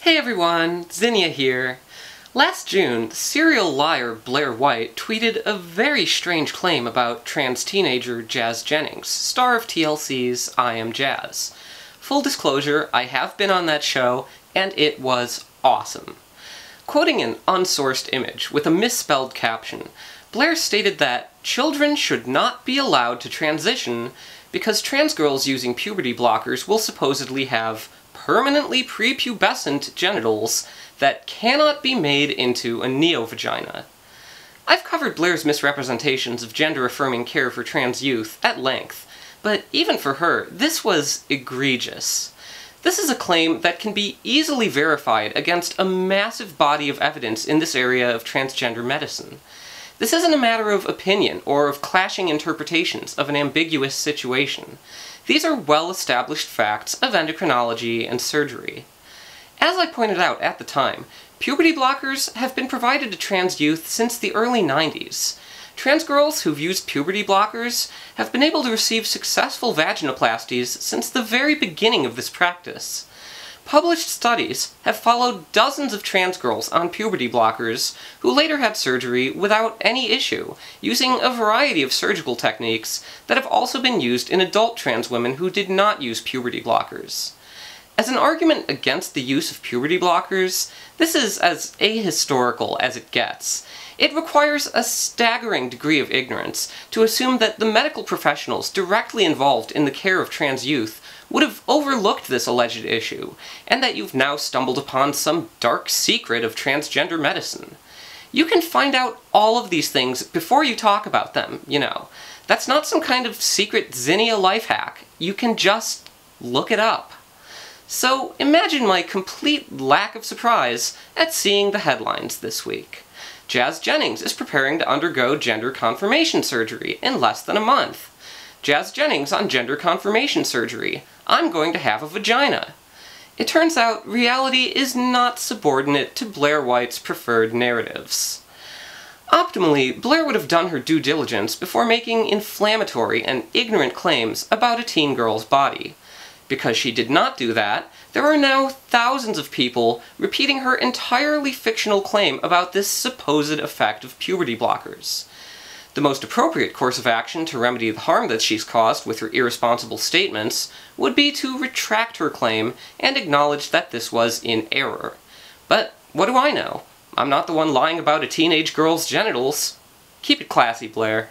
Hey everyone, Zinnia here. Last June, the serial liar Blaire White tweeted a very strange claim about trans teenager Jazz Jennings, star of TLC's I Am Jazz. Full disclosure, I have been on that show, and it was awesome. Quoting an unsourced image with a misspelled caption, Blaire stated that children should not be allowed to transition because trans girls using puberty blockers will supposedly have permanently prepubescent genitals that cannot be made into a neo-vagina. I've covered Blaire's misrepresentations of gender-affirming care for trans youth at length, but even for her, this was egregious. This is a claim that can be easily verified against a massive body of evidence in this area of transgender medicine. This isn't a matter of opinion or of clashing interpretations of an ambiguous situation. These are well-established facts of endocrinology and surgery. As I pointed out at the time, puberty blockers have been provided to trans youth since the early 90s. Trans girls who've used puberty blockers have been able to receive successful vaginoplasties since the very beginning of this practice. Published studies have followed dozens of trans girls on puberty blockers who later had surgery without any issue, using a variety of surgical techniques that have also been used in adult trans women who did not use puberty blockers. As an argument against the use of puberty blockers, this is as ahistorical as it gets. It requires a staggering degree of ignorance to assume that the medical professionals directly involved in the care of trans youth would have overlooked this alleged issue, and that you've now stumbled upon some dark secret of transgender medicine. You can find out all of these things before you talk about them, you know. That's not some kind of secret Zinnia life hack. You can just look it up. So imagine my complete lack of surprise at seeing the headlines this week. Jazz Jennings is preparing to undergo gender confirmation surgery in less than a month. Jazz Jennings on gender confirmation surgery. I'm going to have a vagina. It turns out reality is not subordinate to Blaire White's preferred narratives. Optimally, Blaire would have done her due diligence before making inflammatory and ignorant claims about a teen girl's body. Because she did not do that, there are now thousands of people repeating her entirely fictional claim about this supposed effect of puberty blockers. The most appropriate course of action to remedy the harm that she's caused with her irresponsible statements would be to retract her claim and acknowledge that this was in error. But what do I know? I'm not the one lying about a teenage girl's genitals. Keep it classy, Blaire.